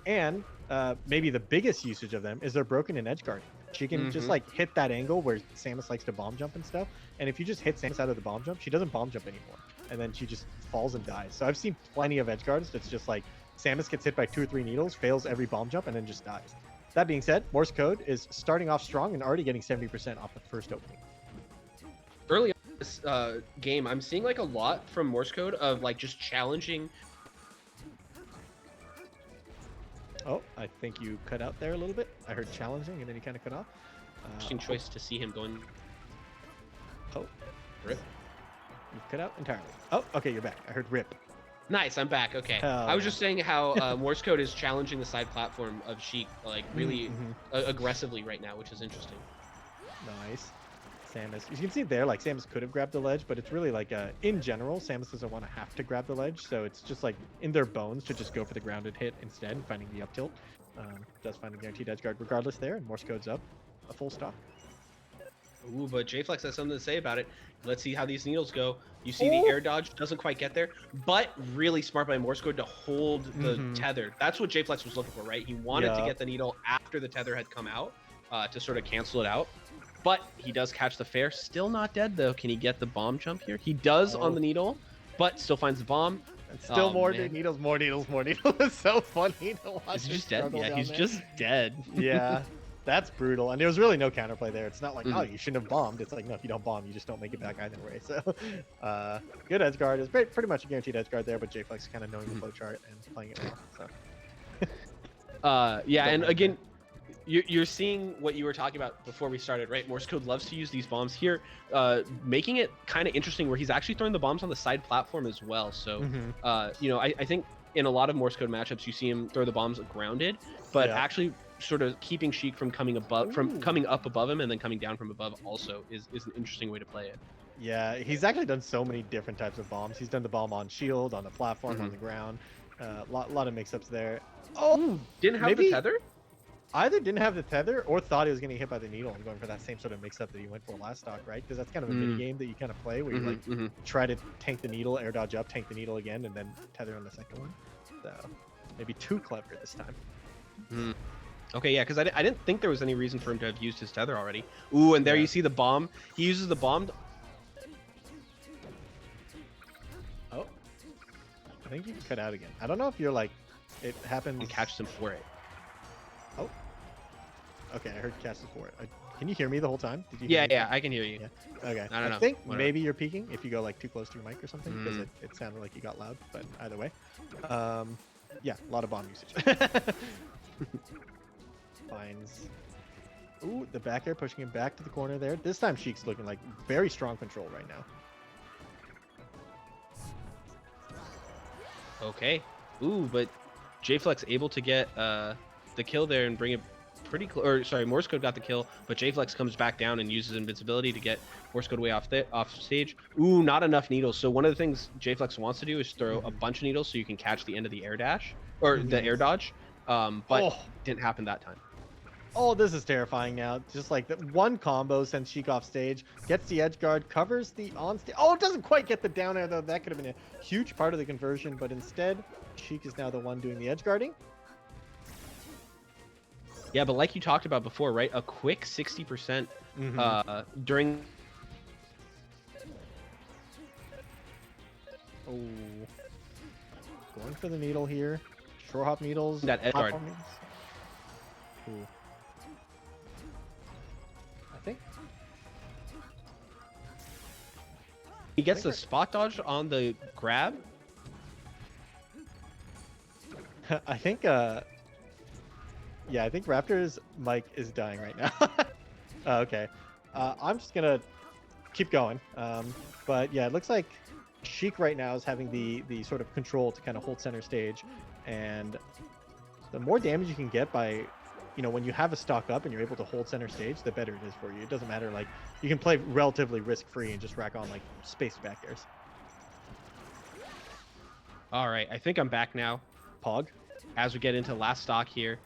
And maybe the biggest usage of them is they're broken in edge guarding. She can just like hit that angle where Samus likes to bomb jump and stuff. And if you just hit Samus out of the bomb jump, she doesn't bomb jump anymore. And then she just falls and dies. So I've seen plenty of edge guards that's just like Samus gets hit by 2 or 3 needles, fails every bomb jump, and then just dies. That being said, Morse Code is starting off strong and already getting 70% off the first opening. Early on in this game, I'm seeing like a lot from Morse Code of like just challenging. Oh, I think you cut out there a little bit. I heard challenging, and then you kind of cut off. Interesting choice to see him going. Oh, rip. You've cut out entirely. Oh, okay, you're back. I heard rip. Nice, I'm back. Okay, I was just saying how Morse Code is challenging the side platform of Sheik like really aggressively right now, which is interesting. Nice. Samus, you can see there, like Samus could have grabbed the ledge, but it's really like in general, Samus doesn't want to have to grab the ledge, so it's just like in their bones to just go for the grounded hit instead, finding the up tilt. Does find the guaranteed edge guard regardless there, and Morse Code's up a full stock. Ooh, but Jflex has something to say about it. Let's see how these needles go. You see the air dodge doesn't quite get there, but really smart by Morse Code to hold the tether. That's what Jflex was looking for, right? He wanted to get the needle after the tether had come out to sort of cancel it out. But he does catch the fair. Still not dead, though. Can he get the bomb jump here? He does on the needle, but still finds the bomb. And still more needles, more needles, more needles. It's so funny to watch. Is he just dead? Yeah, he's just dead. Yeah, that's brutal. And there was really no counterplay there. It's not like, oh, you shouldn't have bombed. It's like, no, if you don't bomb, you just don't make it back either way. So good edge guard is pretty much a guaranteed edge guard there, but Jflex kind of knowing the flow chart and playing it well. So. Yeah, and again, you're seeing what you were talking about before we started, right? Morse Code loves to use these bombs here, making it kind of interesting where he's actually throwing the bombs on the side platform as well. So, you know, I think in a lot of Morse Code matchups, you see him throw the bombs grounded, but actually sort of keeping Sheik from coming up above him and then coming down from above also is an interesting way to play it. Yeah, he's actually done so many different types of bombs. He's done the bomb on shield, on the platform, on the ground. Lot of mix-ups there. Oh, didn't have the tether? Either didn't have the tether or thought he was getting hit by the needle and going for that same sort of mix-up that he went for last stock, right? Because that's kind of a mini game that you kind of play where you like try to tank the needle, air dodge up, tank the needle again, and then tether on the second one. So maybe too clever this time. Okay, yeah, because I didn't think there was any reason for him to have used his tether already. Ooh, and there you see the bomb. He uses the bomb. Oh, I think you can cut out again. I don't know if you're like, it happens. And catch him for it. Oh. Okay, I heard catch him for it. Can you hear me the whole time? Did you? Yeah, I can hear you. Yeah. Okay. I don't know. Think maybe you're peaking if you go like too close to your mic or something because it sounded like you got loud. But either way, yeah, a lot of bomb usage. Finds. Ooh, the back air pushing him back to the corner there. This time Sheik's looking like very strong control right now. Okay. Ooh, but Jflex able to get the kill there and bring it pretty close. Or sorry, Morse Code got the kill, but Jflex comes back down and uses invincibility to get Morse Code way off stage. Ooh, not enough needles. So one of the things Jflex wants to do is throw a bunch of needles so you can catch the end of the air dash or the air dodge. But didn't happen that time. Oh, this is terrifying now. Just like that one combo sends Sheik off stage, gets the edge guard, covers the on stage. Oh, it doesn't quite get the down air though. That could have been a huge part of the conversion, but instead, Sheik is now the one doing the edge guarding. Yeah, but like you talked about before, right? A quick 60% during. Oh, going for the needle here. Shore hop needles. That edge guard. Ooh. I think he gets the spot dodge on the grab. I think yeah, I think Raptor's mic is dying right now. Okay. I'm just gonna keep going. But yeah, it looks like Sheik right now is having the sort of control to kind of hold center stage, and the more damage you can get by, you know, when you have a stock up and you're able to hold center stage, the better it is for you. It doesn't matter, like, you can play relatively risk-free and just rack on like spaced back airs. All right, I think I'm back now. Pog. As we get into last stock here,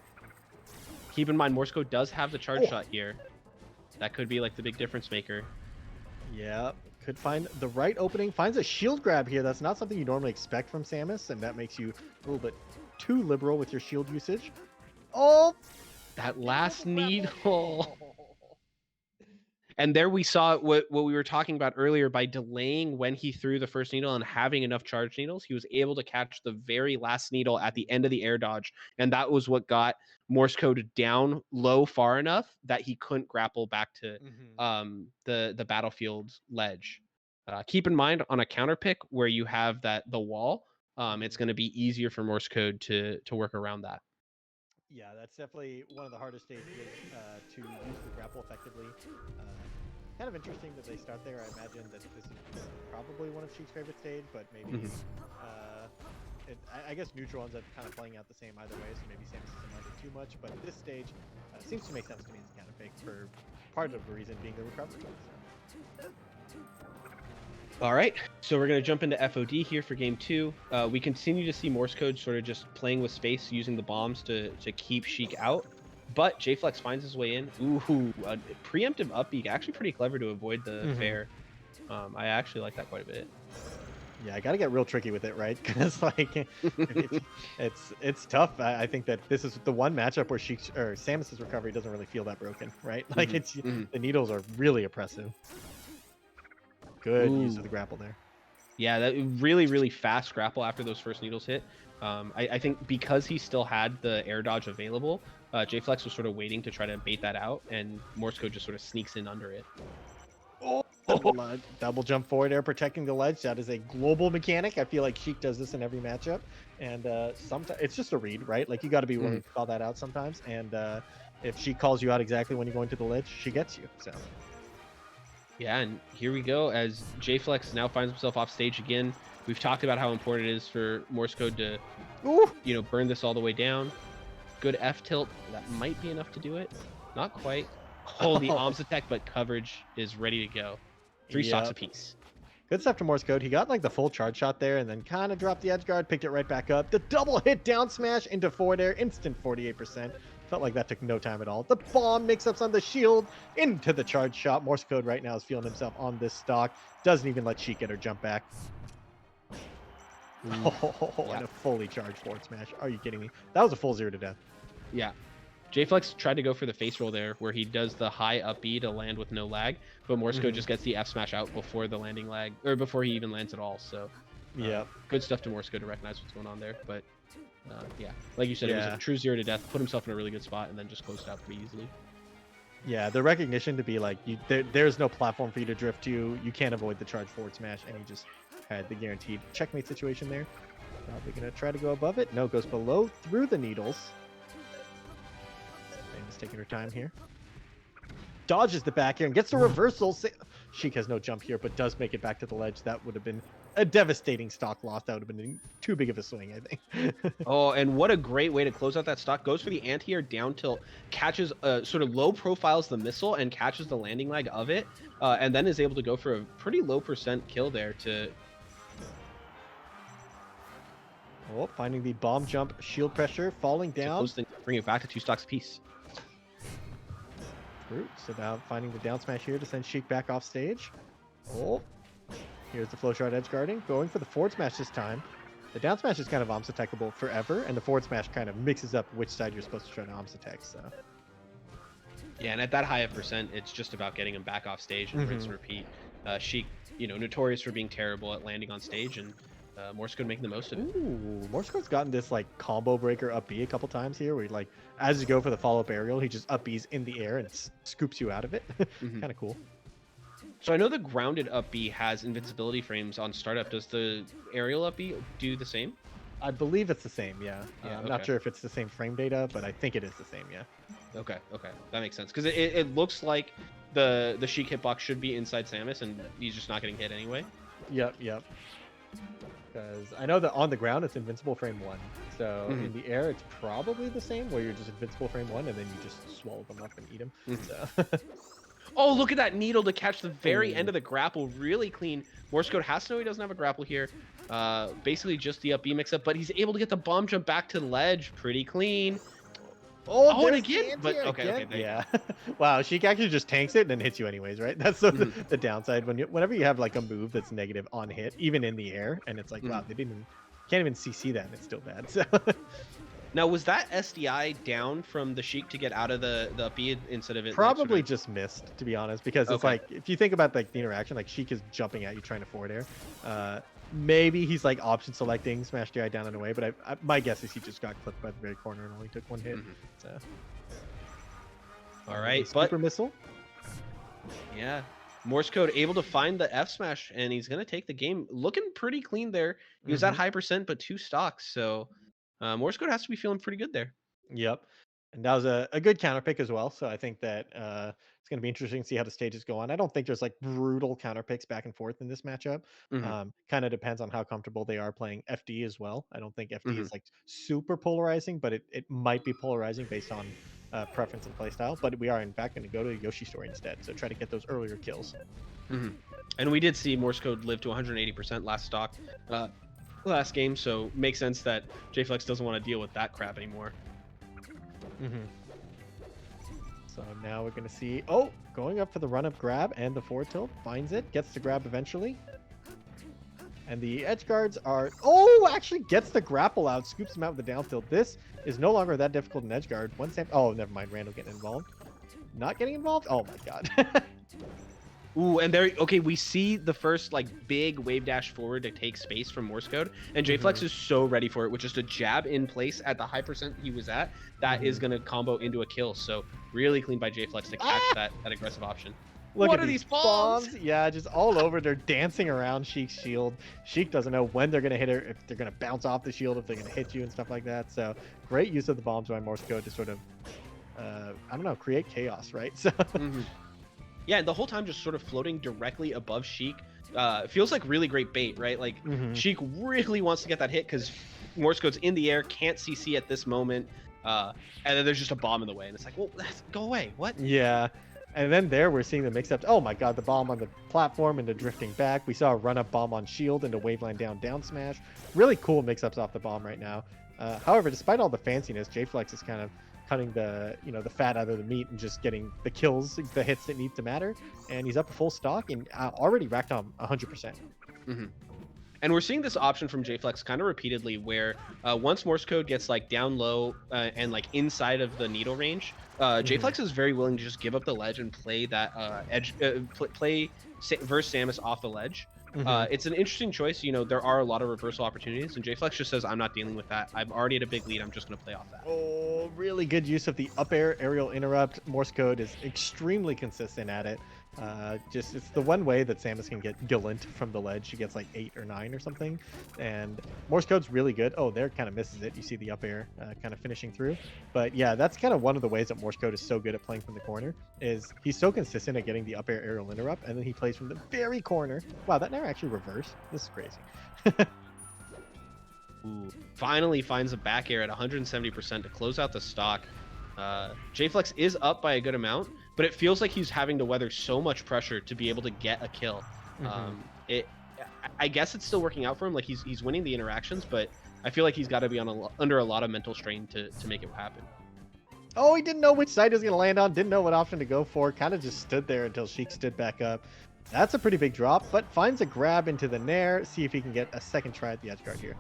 keep in mind Morse Code does have the charge shot here. That could be like the big difference maker. Yeah, could find the right opening. Finds a shield grab here. That's not something you normally expect from Samus, and that makes you a little bit too liberal with your shield usage. Oh, That last needle. And there we saw what we were talking about earlier. By delaying when he threw the first needle and having enough charge needles, he was able to catch the very last needle at the end of the air dodge. And that was what got Morse code down low far enough that he couldn't grapple back to the battlefield ledge. Keep in mind, on a counter pick where you have the wall, it's going to be easier for Morse code to work around that. Yeah, that's definitely one of the hardest stages to use the grapple effectively. Kind of interesting that they start there. I imagine that this is probably one of Sheik's favorite stage, but maybe I guess neutral ends up kind of playing out the same either way, so maybe Samus doesn't like it too much. But this stage seems to make sense to me as a counter pick for part of the reason being the recovery. So. All right, so we're going to jump into FOD here for game 2. We continue to see Morse code sort of just playing with space, using the bombs to keep Sheik out. But Jflex finds his way in. Ooh, a preemptive up B, actually pretty clever to avoid the fair. I actually like that quite a bit. Yeah, I got to get real tricky with it, right? Because like, it's tough. I think that this is the one matchup where Sheik or Samus's recovery doesn't really feel that broken, right? Like the needles are really oppressive. Good use of the grapple there. Yeah, that really, really fast grapple after those first needles hit. I think because he still had the air dodge available, Jflex was sort of waiting to try to bait that out, and Morse code just sort of sneaks in under it. Double jump forward air protecting the ledge. That is a global mechanic. I feel like Sheik does this in every matchup, and sometimes it's just a read, right? Like you got to be willing to call that out sometimes, and if she calls you out exactly when you're going to the ledge, she gets you. So. Yeah, and here we go as Jflex now finds himself off stage again. We've talked about how important it is for Morse code to, burn this all the way down. Good F tilt. That might be enough to do it. Not quite. Oh, the arms attack, but coverage is ready to go. 3 stocks apiece. Good stuff to Morse code. He got like the full charge shot there and then kind of dropped the edge guard, picked it right back up. The double hit down smash into forward air, instant 48%. Felt like that took no time at all. The bomb mix-ups on the shield into the charge shot. Morse code right now is feeling himself on this stock. Doesn't even let Sheik get her jump back. And a fully charged forward smash. Are you kidding me? That was a full 0 to death. Yeah. Jflex tried to go for the face roll there, where he does the high up B to land with no lag, but Morse code just gets the F smash out before the landing lag, or before he even lands at all. So, good stuff to Morse code to recognize what's going on there. But yeah, like you said, it was a true 0 to death. Put himself in a really good spot, and then just closed it out pretty easily. Yeah, the recognition to be like, there's no platform for you to drift to. You can't avoid the charge forward smash, and he just had the guaranteed checkmate situation there. Probably gonna try to go above it. No, goes below through the needles. Samus taking her time here. Dodges the back air and gets the reversal. Sheik has no jump here, but does make it back to the ledge. That would have been a devastating stock loss. That would have been too big of a swing, I think. Oh, and what a great way to close out that stock. Goes for the anti-air down tilt, catches sort of low profiles the missile and catches the landing lag of it, and then is able to go for a pretty low % kill there to... Oh, finding the bomb jump shield pressure, falling down. Bring it back to 2 stocks apiece. It's about finding the down smash here to send Sheik back off stage. Oh, here's the flow chart edge guarding, going for the forward smash this time. The down smash is kind of OMS attackable forever, and the forward smash kind of mixes up which side you're supposed to try to OMS attack. So. Yeah, and at that high of %, it's just about getting him back off stage and rinse and repeat. Sheik, notorious for being terrible at landing on stage, and Morse code making the most of it. Ooh, Morse code's gotten this like combo breaker up B a couple times here, where like as you go for the follow-up aerial, he just up B's in the air and scoops you out of it. Kind of cool. So I know the grounded up B has invincibility frames on startup. Does the aerial up B do the same? I believe it's the same, yeah. I'm not sure if it's the same frame data, but I think it is the same, yeah. Okay, that makes sense because it looks like the Sheik hitbox should be inside Samus, and he's just not getting hit anyway. Yep. Because I know that on the ground it's invincible frame 1. So in the air it's probably the same, where you're just invincible frame 1 and then you just swallow them up and eat them. So. Oh, look at that needle to catch the very end of the grapple. Really clean. Morse code has to know he doesn't have a grapple here. Basically just the up B mix up, but he's able to get the bomb jump back to the ledge. Pretty clean. Oh, and again, but okay, yeah. Wow, Sheik actually just tanks it and then hits you anyways, right? That's the downside whenever you have like a move that's negative on hit, even in the air, and it's like, wow, they didn't even can't even CC that, and it's still bad. So Now, was that SDI down from the Sheik to get out of the up B instead of it? probably Like, just missed, to be honest, because it's Okay. like if you think about like the interaction, like Sheik is jumping at you trying to forward air. Maybe he's like option selecting smash DI down and away, but my guess is he just got clipped by the very corner and only took one hit. So All right, super missile. Yeah, Morse code able to find the F smash, and he's gonna take the game. Looking pretty clean there. He was at high percent, but 2 stocks, so Morse code has to be feeling pretty good there. Yep. And that was a good counter pick as well. So I think that it's going to be interesting to see how the stages go on. I don't think there's like brutal counter picks back and forth in this matchup. hmm Kind of depends on how comfortable they are playing FD as well. I don't think FD hmm is like super polarizing, but it might be polarizing based on preference and playstyle. But we are in fact going to go to Yoshi story instead. So try to get those earlier kills. And we did see Morse code live to 180% last stock, last game. So makes sense that Jflex doesn't want to deal with that crap anymore. So now we're going to see, going up for the run-up grab and the forward tilt, finds it, gets the grab eventually. And the edge guards are, actually gets the grapple out, scoops him out with the down tilt. This is no longer that difficult in edge guard. Never mind, Randall getting involved. Not getting involved? Oh my god. Ooh, and there, okay, we see the first like big wave dash forward to take space from Morse code, and Jflex is so ready for it with just a jab in place at the high percent he was at. That is gonna combo into a kill. So really clean by Jflex to catch that aggressive option. Look What at are these bombs? Yeah, just all over. They're dancing around Sheik's shield. Sheik doesn't know when they're going to hit her, if they're going to bounce off the shield, if they're going to hit you and stuff like that. So great use of the bombs by Morse code to sort of, I don't know, create chaos, right? So. Yeah, and the whole time just sort of floating directly above Sheik. Feels like really great bait, right? Like Sheik really wants to get that hit because Morse code's in the air, can't CC at this moment, and then there's just a bomb in the way, and it's like, well, go away. What? Yeah. And then there we're seeing the mix-up. Oh my god, the bomb on the platform into drifting back. We saw a run-up bomb on shield into waveline down smash. Really cool mix-ups off the bomb right now. However, despite all the fanciness, Jflex is kind of cutting the the fat out of the meat and just getting the kills, the hits that need to matter. And he's up a full stock and already racked on 100%. And we're seeing this option from Jflex kind of repeatedly where once Morse code gets like down low and like inside of the needle range, Jflex is very willing to just give up the ledge and play that play versus Samus off the ledge. It's an interesting choice. You know, there are a lot of reversal opportunities, and Jflex just says, I'm not dealing with that. I'm already at a big lead. I'm just going to play off that. Oh, really good use of the up air aerial interrupt. Morse code is extremely consistent at it. It's the one way that Samus can get Gillint from the ledge. She gets like 8 or 9 or something, and Morse code's really good. Oh, there kind of misses it. You see the up air kind of finishing through, but yeah, that's kind of one of the ways that Morse code is so good at playing from the corner. Is he's so consistent at getting the up air aerial interrupt, and then he plays from the very corner. Wow, that never actually reversed. This is crazy. Ooh, finally finds a back air at 170% to close out the stock. Jflex is up by a good amount, but it feels like he's having to weather so much pressure to be able to get a kill. I guess it's still working out for him. Like he's winning the interactions, but I feel like he's got to be under a lot of mental strain to make it happen. Oh, he didn't know which side he was going to land on, didn't know what option to go for, kind of just stood there until Sheik stood back up. That's a pretty big drop, but finds a grab into the nair, see if he can get a second try at the edge guard here.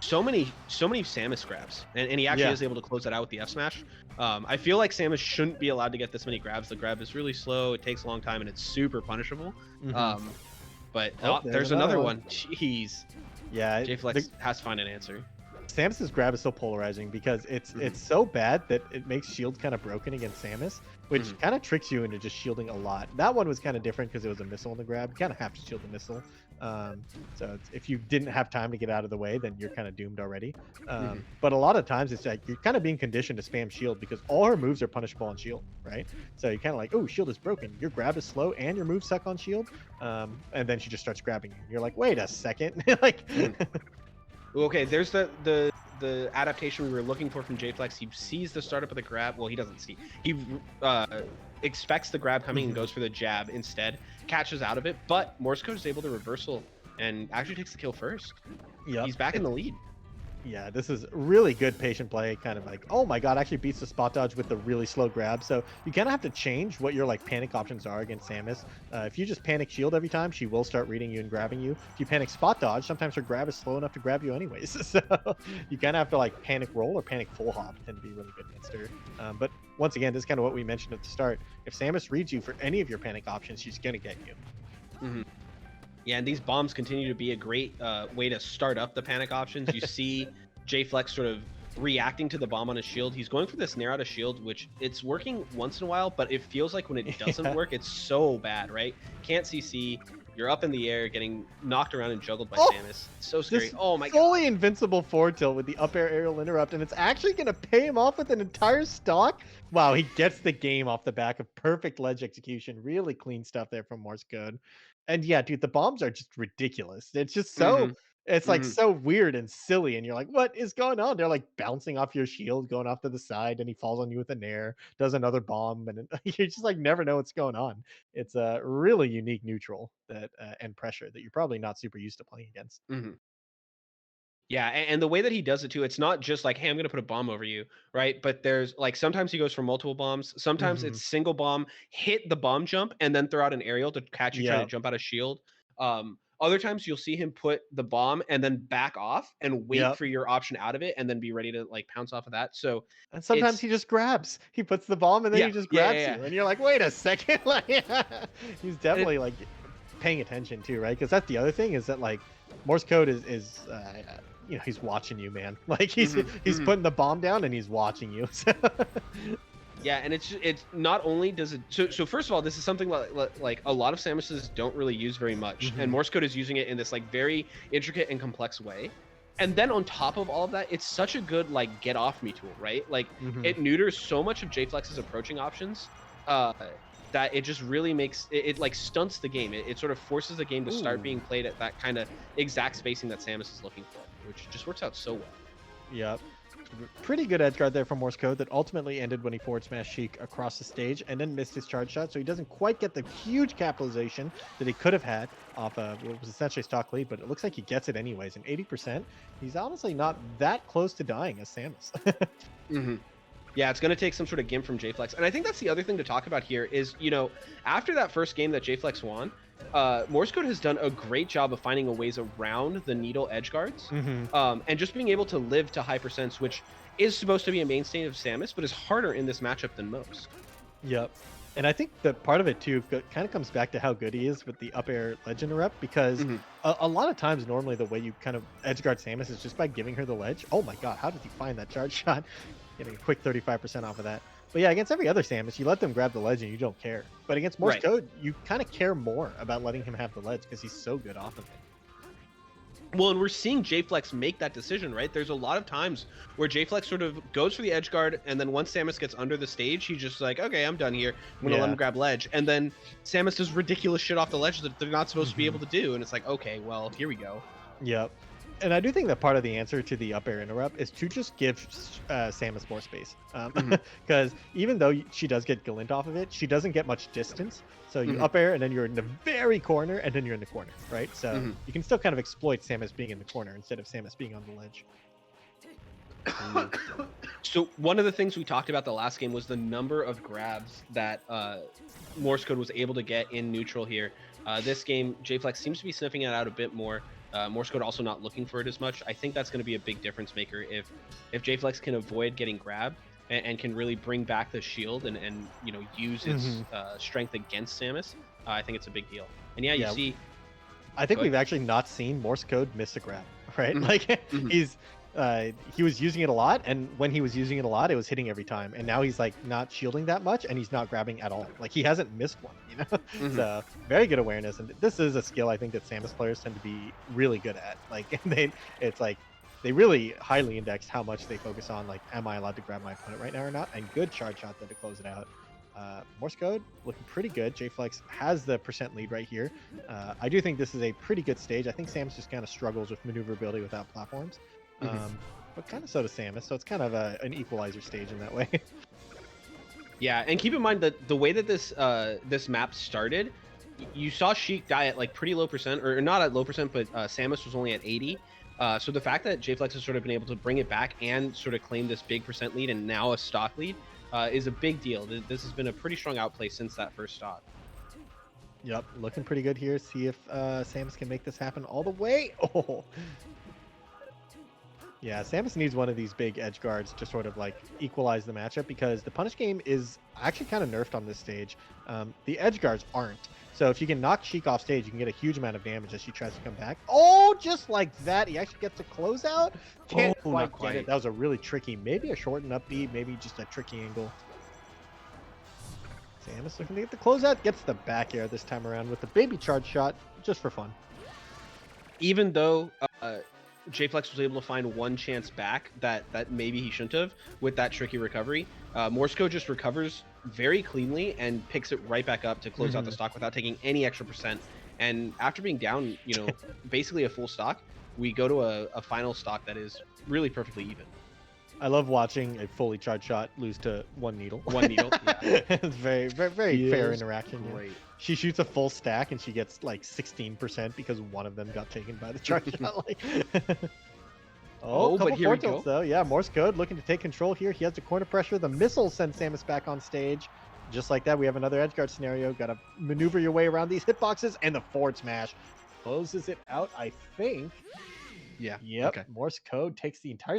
So many Samus grabs, and he actually is able to close that out with the F smash. I feel like Samus shouldn't be allowed to get this many grabs. The grab is really slow, it takes a long time, and it's super punishable. But there's another one. Jeez. Yeah, Jflex has to find an answer. Samus's grab is so polarizing because it's so bad that it makes shield kind of broken against Samus, which kind of tricks you into just shielding a lot. That one was kind of different because it was a missile in the grab. You kind of have to shield the missile. So if you didn't have time to get out of the way, then you're kind of doomed already. But a lot of times it's like you're kind of being conditioned to spam shield because all her moves are punishable on shield, right? So you're kind of like, oh, shield is broken. Your grab is slow and your moves suck on shield. And then she just starts grabbing you. You're like, wait a second. Like. Okay, there's the adaptation we were looking for from Jflex. He sees the startup of the grab. Well, he doesn't see. He expects the grab coming and goes for the jab instead. Catches out of it, but Morse code is able to reversal and actually takes the kill first. Yeah, he's back in the lead. Yeah, this is really good patient play, kind of like, oh my god, actually beats the spot dodge with the really slow grab. So you kind of have to change what your like panic options are against Samus. If you just panic shield every time, she will start reading you and grabbing you. If you panic spot dodge, sometimes her grab is slow enough to grab you anyways. So you kind of have to like panic roll or panic full hop tend to be really good against her. But once again, this is kind of what we mentioned at the start. If Samus reads you for any of your panic options, she's gonna get you. Mhm. Yeah, and these bombs continue to be a great way to start up the panic options. You see Jflex sort of reacting to the bomb on his shield. He's going for this Nair out of shield, which it's working once in a while, but it feels like when it doesn't Yeah. work, it's so bad, right? Can't CC. You're up in the air, getting knocked around and juggled by Oh! Samus. It's so scary. This Oh my god. fully invincible forward tilt with the up air aerial interrupt, and it's actually going to pay him off with an entire stock. Wow, he gets the game off the back of perfect ledge execution. Really clean stuff there from Morsecode. And yeah, dude, the bombs are just ridiculous. It's just so, Hmm. it's like Hmm. so weird and silly. And you're like, what is going on? They're like bouncing off your shield, going off to the side, and he falls on you with an air, does another bomb, and you just like never know what's going on. It's a really unique neutral that and pressure that you're probably not super used to playing against. Hmm. Yeah, and the way that he does it too, it's not just like, "Hey, I'm gonna put a bomb over you," right? But there's like sometimes he goes for multiple bombs. Sometimes Hmm. it's single bomb, hit the bomb jump, and then throw out an aerial to catch you trying to Yep. jump out of shield. Other times you'll see him put the bomb and then back off and wait Yep. for your option out of it, and then be ready to like pounce off of that. So And sometimes it's he just grabs. He puts the bomb and then yeah, he just yeah, yeah, grabs yeah. you. And you're like, wait a second. Like, he's And definitely like paying attention too, right? Because that's the other thing is that like Morse code he's watching you, man. Like mhm, he's mhm. putting the bomb down and he's watching you. So, Yeah, and it's not only does it so first of all, this is something like a lot of Samuses don't really use very much, and Mhm. Morse code is using it in this like very intricate and complex way. And then on top of all of that, it's such a good like get off me tool, right? Like Mhm. it neuters so much of Jflex's approaching options, uh, that it just really makes it like stunts the game. It sort of forces the game to start Ooh. being played at that kind of exact spacing that Samus is looking for, which just works out so well. Yep. Pretty good edge guard there from Morse code that ultimately ended when he forward smashed Sheik across the stage and then missed his charge shot. So he doesn't quite get the huge capitalization that he could have had off of what was essentially stock lead, but it looks like he gets it anyways. And 80%, he's honestly not that close to dying as Samus. Hmm. Yeah, it's going to take some sort of gimp from Jflex. And I think that's the other thing to talk about here is, after that first game that Jflex won, Morse Code has done a great job of finding a ways around the needle edge guards, Hmm. and just being able to live to high percents, which is supposed to be a mainstay of Samus, but is harder in this matchup than most. Yep. And I think that part of it too kind of comes back to how good he is with the up air ledge interrupt because Hmm. a lot of times normally the way you kind of edge guard Samus is just by giving her the ledge. Oh my god, how did he find that charge shot? Getting a quick 35% off of that. But yeah, against every other Samus, you let them grab the ledge and you don't care. But against Morse Right. code, you kind of care more about letting him have the ledge because he's so good off of it. Well, and we're seeing Jflex make that decision, right? There's a lot of times where Jflex sort of goes for the edge guard, and then once Samus gets under the stage, he's just like, okay, I'm done here. I'm gonna let Yeah. him grab ledge, and then Samus does ridiculous shit off the ledge that they're not supposed to be Hmm. able to do, and it's like, okay, well, here we go. Yep. And I do think that part of the answer to the up air interrupt is to just give Samus more space. Hmm. Because even though she does get glint off of it, she doesn't get much distance. So you Hmm. up air and then you're in the very corner and then you're in the corner, right? So Hmm. you can still kind of exploit Samus being in the corner instead of Samus being on the ledge. So one of the things we talked about the last game was the number of grabs that Morse Code was able to get in neutral here. This game, Jflex seems to be sniffing it out a bit more. Morse Code also not looking for it as much. I think that's going to be a big difference maker if Jflex can avoid getting grabbed and can really bring back the shield and use its Hmm. strength against Samus. I think it's a big deal. And yeah, you Yeah, see. I think Go we've ahead. actually not seen Morse code miss a grab, right? Mhm, Like mhm. he was using it a lot, and when he was using it a lot, it was hitting every time. And now he's like not shielding that much, and he's not grabbing at all. Like he hasn't missed one. Mhm. So very good awareness, and this is a skill I think that Samus players tend to be really good at. Like it's like they really highly index how much they focus on like, am I allowed to grab my opponent right now or not? And good charge shot there to close it out. Morse code looking pretty good. Jflex has the percent lead right here. I do think this is a pretty good stage. I think Samus just kind of struggles with maneuverability without platforms, Mhm. but kind of so does Samus. So it's kind of an equalizer stage in that way. Yeah, and keep in mind that the way that this map started, you saw Sheik die at like pretty low percent, or not at low percent, but Samus was only at 80. So the fact that Jflex has sort of been able to bring it back and sort of claim this big percent lead and now a stock lead is a big deal. This has been a pretty strong outplay since that first stock. Yep, looking pretty good here. See if Samus can make this happen all the way. Oh, yeah, Samus needs one of these big edge guards to sort of like equalize the matchup because the punish game is actually kind of nerfed on this stage. The edge guards aren't. So if you can knock Sheik off stage, you can get a huge amount of damage as she tries to come back. Oh, just like that. He actually gets a closeout. Can't Oh, quite not quite. get it. That was a really tricky, maybe a shortened up beat, maybe just a tricky angle. Samus looking to get the closeout. Gets the back air this time around with the baby charge shot just for fun. Even though Jflex was able to find one chance back that maybe he shouldn't have with that tricky recovery, Morsecode just recovers very cleanly and picks it right back up to close out the stock without taking any extra percent. And after being down, you know, basically a full stock, we go to a final stock that is really perfectly even. I love watching a fully charged shot lose to one needle. One needle. Yeah. It's very fair interaction. Great. Yeah. She shoots a full stack and she gets like 16% because one of them got taken by the charge shot. Like... Oh, but here we go. Though. Yeah, Morsecode looking to take control here. He has the corner pressure. The missile sends Samus back on stage. Just like that, we have another edgeguard scenario. Got to maneuver your way around these hitboxes, and the forward smash closes it out, I think. Yeah. Yep. Okay. Morsecode takes the entire